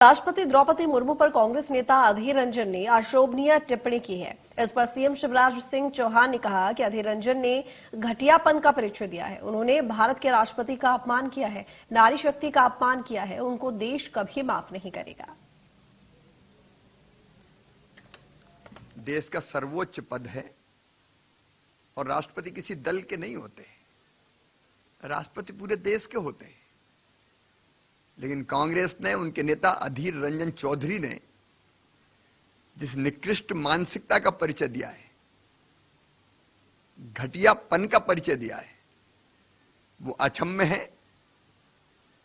राष्ट्रपति द्रौपदी मुर्मू पर कांग्रेस नेता अधीर रंजन ने अशोभनीय टिप्पणी की है। इस पर सीएम शिवराज सिंह चौहान ने कहा कि अधीर रंजन ने घटियापन का परिचय दिया है। उन्होंने भारत के राष्ट्रपति का अपमान किया है, नारी शक्ति का अपमान किया है। उनको देश कभी माफ नहीं करेगा। देश का सर्वोच्च पद है और राष्ट्रपति किसी दल के नहीं होते, राष्ट्रपति पूरे देश के होते हैं। लेकिन कांग्रेस ने, उनके नेता अधीर रंजन चौधरी ने जिस निकृष्ट मानसिकता का परिचय दिया है, घटियापन का परिचय दिया है, वो अक्षम्य है।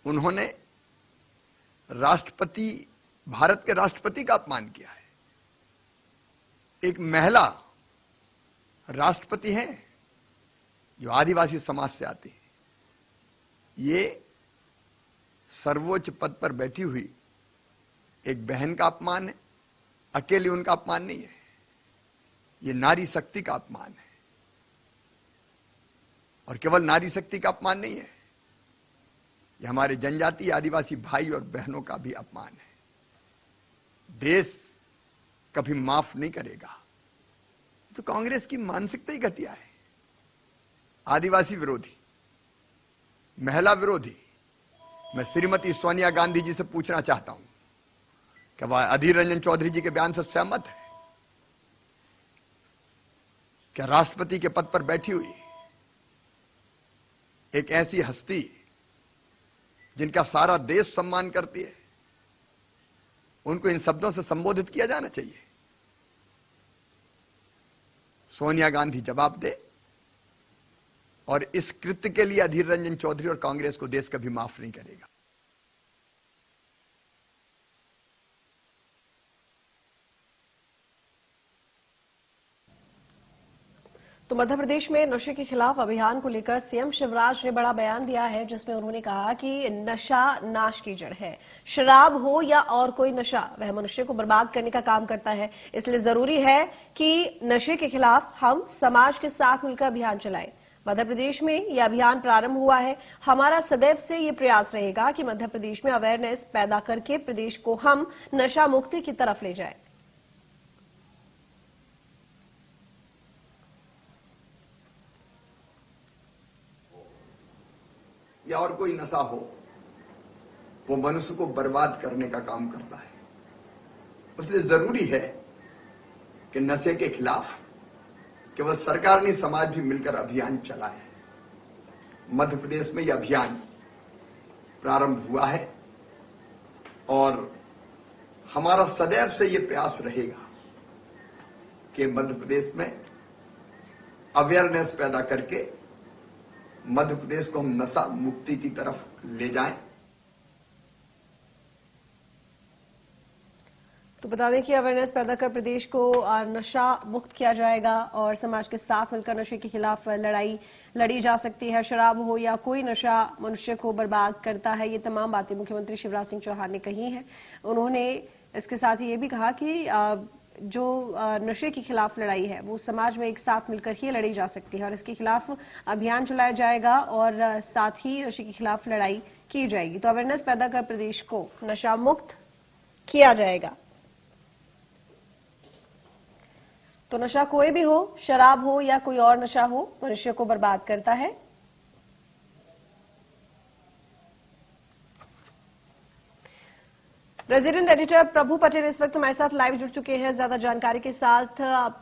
उन्होंने राष्ट्रपति, भारत के राष्ट्रपति का अपमान किया है। एक महिला राष्ट्रपति हैं जो आदिवासी समाज से आती है। ये सर्वोच्च पद पर बैठी हुई एक बहन का अपमान है, अकेले उनका अपमान नहीं है, ये नारी शक्ति का अपमान है। और केवल नारी शक्ति का अपमान नहीं है, ये हमारे जनजातीय आदिवासी भाई और बहनों का भी अपमान है। देश कभी माफ नहीं करेगा। तो कांग्रेस की मानसिकता ही घटिया है, आदिवासी विरोधी, महिला विरोधी। मैं श्रीमती सोनिया गांधी जी से पूछना चाहता हूं कि वह अधीर रंजन चौधरी जी के बयान से सहमत है? क्या राष्ट्रपति के पद पर बैठी हुई एक ऐसी हस्ती जिनका सारा देश सम्मान करती है, उनको इन शब्दों से संबोधित किया जाना चाहिए? सोनिया गांधी जवाब दे। और इस कृत्य के लिए अधीर रंजन चौधरी और कांग्रेस को देश कभी माफ नहीं करेगा। तो मध्य प्रदेश में नशे के खिलाफ अभियान को लेकर सीएम शिवराज ने बड़ा बयान दिया है, जिसमें उन्होंने कहा कि नशा नाश की जड़ है। शराब हो या और कोई नशा, वह मनुष्य को बर्बाद करने का काम करता है। इसलिए जरूरी है कि नशे के खिलाफ हम समाज के साथ मिलकर अभियान चलाएं। मध्य प्रदेश में यह अभियान प्रारंभ हुआ है। हमारा सदैव से ये प्रयास रहेगा कि मध्य प्रदेश में अवेयरनेस पैदा करके प्रदेश को हम नशा मुक्ति की तरफ ले जाएं। या और कोई नशा हो, वो मनुष्य को बर्बाद करने का काम करता है। इसलिए जरूरी है कि नशे के खिलाफ केवल सरकार नहीं, समाज भी मिलकर अभियान चलाए। मध्य प्रदेश में यह अभियान प्रारंभ हुआ है और हमारा सदैव से यह प्रयास रहेगा कि मध्य प्रदेश में अवेयरनेस पैदा करके मध्य प्रदेश को हम नशा मुक्ति की तरफ ले जाएं। तो बता दें कि अवेयरनेस पैदा कर प्रदेश को नशा मुक्त किया जाएगा और समाज के साथ मिलकर नशे के खिलाफ लड़ाई लड़ी जा सकती है। शराब हो या कोई नशा मनुष्य को बर्बाद करता है। ये तमाम बातें मुख्यमंत्री शिवराज सिंह चौहान ने कही हैं। उन्होंने इसके साथ ही ये भी कहा कि जो नशे के खिलाफ लड़ाई है वो समाज में एक साथ मिलकर ही लड़ी जा सकती है और इसके खिलाफ अभियान चलाया जाएगा और साथ ही नशे के खिलाफ लड़ाई की जाएगी। तो अवेयरनेस पैदा कर प्रदेश को नशा मुक्त किया जाएगा। तो नशा कोई भी हो, शराब हो या कोई और नशा हो, मनुष्य को बर्बाद करता है। रेजिडेंट एडिटर प्रभु पटेल इस वक्त हमारे साथ लाइव जुड़ चुके हैं ज्यादा जानकारी के साथ।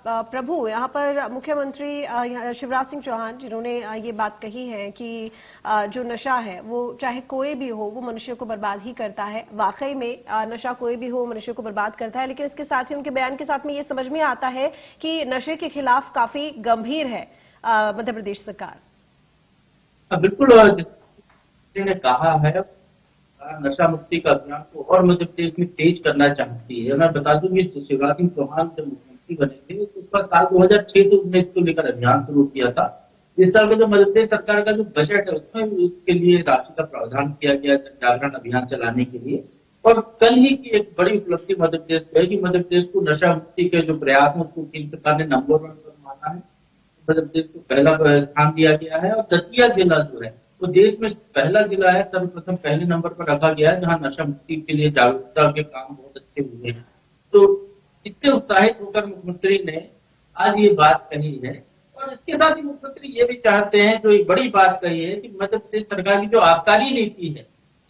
प्रभु, यहाँ पर मुख्यमंत्री शिवराज सिंह चौहान जिन्होंने ये बात कही है कि जो नशा है वो चाहे कोई भी हो वो मनुष्य को बर्बाद ही करता है। वाकई में नशा कोई भी हो मनुष्य को बर्बाद करता है, लेकिन इसके साथ ही उनके बयान के साथ में ये समझ में आता है कि नशे के खिलाफ काफी गंभीर है मध्य प्रदेश सरकार। बिल्कुल ने कहा है, नशा मुक्ति का अभियान को और मध्य प्रदेश में तेज करना चाहती है। मैं बता दूं कि शिवराज सिंह चौहान जब मुख्यमंत्री बने थे तो उस पर साल 2006 से उसने इसको लेकर अभियान शुरू किया था। इस साल का जो मध्य प्रदेश सरकार का जो बजट है उसमें उसके लिए राशि का प्रावधान किया गया जागरण अभियान चलाने के लिए। और कल ही की एक बड़ी उपलब्धि मध्य प्रदेश है कि मध्य प्रदेश को नशा मुक्ति के जो प्रयास है उसको केंद्र सरकार ने नंबर 1 पर माना है। मध्य प्रदेश को पहला स्थान दिया गया है और दतिया जिला जो है वो देश में पहला जिला है, सर्वप्रथम पहले नंबर पर रखा गया है जहाँ नशा मुक्ति के लिए जागरूकता के काम बहुत अच्छे हुए हैं। तो इतने उत्साहित होकर मुख्यमंत्री ने आज ये बात कही है। और इसके साथ ही मुख्यमंत्री ये भी चाहते हैं, जो एक बड़ी बात कही है, कि मध्य प्रदेश सरकार की जो आबकारी नीति है,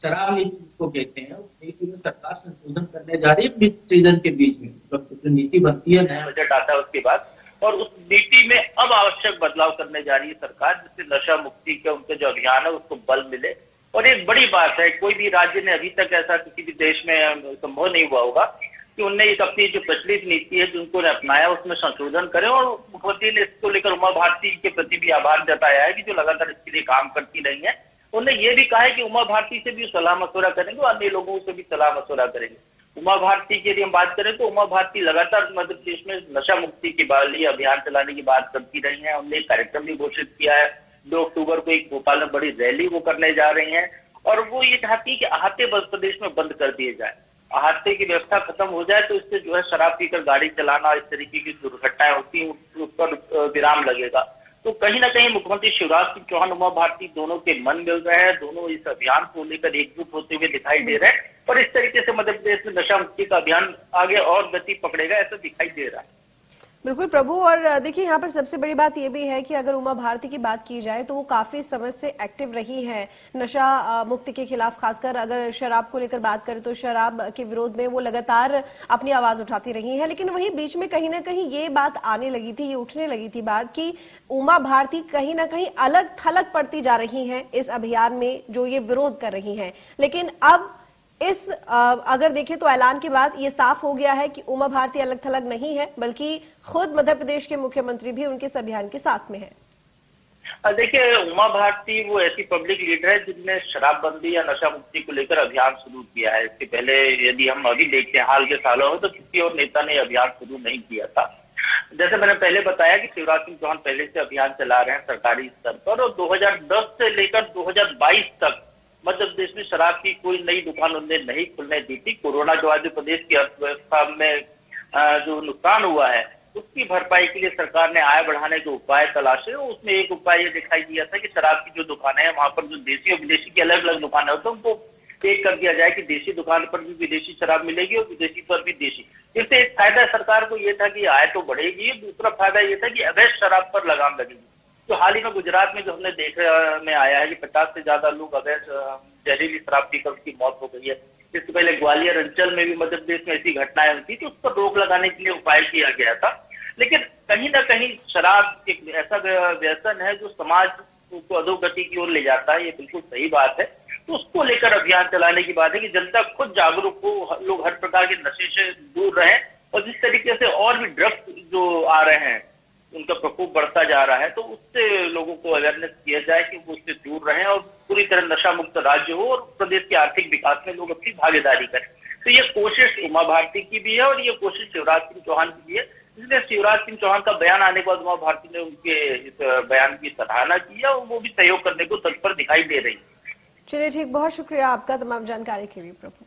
शराब नीति जिसको कहते हैं, उस नीति में सरकार संशोधन करने जा रही है मिड सीजन के बीच में। मतलब जो नीति बनती है, नया बजट आता है उसके बाद, और उस नीति में अब आवश्यक बदलाव करने जा रही है सरकार, जिससे नशा मुक्ति का उनका जो अभियान है उसको बल मिले। और एक बड़ी बात है, कोई भी राज्य ने अभी तक ऐसा किसी भी देश में संभव नहीं हुआ होगा कि उनने एक अपनी जो प्रचलित नीति है जिनको ने अपनाया उसमें संशोधन करें। और मुख्यमंत्री ने इसको लेकर उमा भारती के प्रति भी आभार जताया है कि जो लगातार इसके लिए काम करती रही है। उन्होंने ये भी कहा है कि उमा भारती से भी सलाह मशवरा करेंगे और अन्य लोगों से भी सलाह मशवरा करेंगे। उमा भारती की यदि हम बात करें तो उमा भारती लगातार मध्य प्रदेश में नशा मुक्ति के लिए अभियान चलाने की बात करती रही है। उन्होंने एक कार्यक्रम भी घोषित किया है, 2 अक्टूबर को एक भोपाल में बड़ी रैली वो करने जा रही है। और वो ये चाहती है कि अहाते प्रदेश में बंद कर दिए जाए, अहाते की व्यवस्था खत्म हो जाए, तो इससे जो है शराब पीकर गाड़ी चलाना, इस तरीके की दुर्घटनाएं होती हैं उस पर विराम लगेगा। तो कहीं ना कहीं मुख्यमंत्री शिवराज सिंह चौहान, उमा भारती दोनों के मन मिल रहे हैं, दोनों इस अभियान को लेकर एकजुट होते हुए दिखाई दे रहे हैं। और इस तरीके से मध्य प्रदेश में नशा मुक्ति का अभियान आगे और गति पकड़ेगा, ऐसा दिखाई दे रहा है। बिल्कुल प्रभु। और देखिए यहाँ पर सबसे बड़ी बात ये भी है कि अगर उमा भारती की बात की जाए तो वो काफी समय से एक्टिव रही है नशा मुक्ति के खिलाफ। खासकर अगर शराब को लेकर बात करें तो शराब के विरोध में वो लगातार अपनी आवाज उठाती रही है। लेकिन वहीं बीच में कहीं ना कहीं ये बात आने लगी थी, ये उठने लगी थी बात कि उमा भारती कहीं ना कहीं अलग थलग पड़ती जा रही है इस अभियान में जो ये विरोध कर रही है। लेकिन अब इस अगर देखें तो ऐलान के बाद ये साफ हो गया है कि उमा भारती अलग थलग नहीं है, बल्कि खुद मध्य प्रदेश के मुख्यमंत्री भी उनके इस अभियान के साथ में है। देखिए, उमा भारती वो ऐसी पब्लिक लीडर है जिनने शराबबंदी या नशा मुक्ति को लेकर अभियान शुरू किया है। इसके पहले यदि हम अभी देखते हैं हाल के सालों में, तो किसी और नेता ने अभियान शुरू नहीं किया था। जैसे मैंने पहले बताया कि शिवराज सिंह चौहान पहले से अभियान चला रहे हैं सरकारी स्तर पर, और 2010 से लेकर 2022 तक मध्य प्रदेश में शराब की कोई नई दुकान उन्होंने नहीं खुलने दी थी। कोरोना जो आज प्रदेश की अर्थव्यवस्था में जो नुकसान हुआ है उसकी भरपाई के लिए सरकार ने आय बढ़ाने के उपाय तलाशे। उसमें एक उपाय ये दिखाई दिया था कि शराब की जो दुकानें हैं वहां पर जो देशी और विदेशी की अलग अलग दुकानें होती हैं उनको एक कर दिया जाए कि देशी दुकान पर भी विदेशी शराब मिलेगी और विदेशी पर भी देशी। इससे एक फायदा सरकार को ये था कि आय तो बढ़ेगी, दूसरा फायदा ये था कि अवैध शराब पर लगाम लगेगी। तो हाल ही में गुजरात में जो हमने देखने में आया है कि 50 से ज्यादा लोग अवैध जहरीली शराब पीकर उसकी मौत हो गई है। इससे पहले ग्वालियर अंचल में भी मध्य प्रदेश में ऐसी घटनाएं हुई थी, तो उस पर रोक लगाने के लिए उपाय किया गया था। लेकिन कहीं ना कहीं शराब एक ऐसा व्यसन है जो समाज को अधोगति की ओर ले जाता है, ये बिल्कुल सही बात है। तो उसको लेकर अभियान चलाने की बात है कि जनता खुद जागरूक हो, लोग हर प्रकार के नशे से दूर रहें। और जिस तरीके से और भी ड्रग्स जो आ रहे हैं उनका प्रकोप बढ़ता जा रहा है, तो उससे लोगों को अवेयरनेस किया जाए कि वो उससे दूर रहें और पूरी तरह नशा मुक्त राज्य हो और प्रदेश के आर्थिक विकास में लोग अपनी भागीदारी करें। तो ये कोशिश उमा भारती की भी है और ये कोशिश शिवराज सिंह चौहान की भी है। इसलिए शिवराज सिंह चौहान का बयान आने के बाद उमा भारती ने उनके इस बयान की सराहना की है और वो भी सहयोग करने को तत्पर दिखाई दे रही है। चलिए ठीक, बहुत शुक्रिया आपका तमाम जानकारी के लिए प्रभु।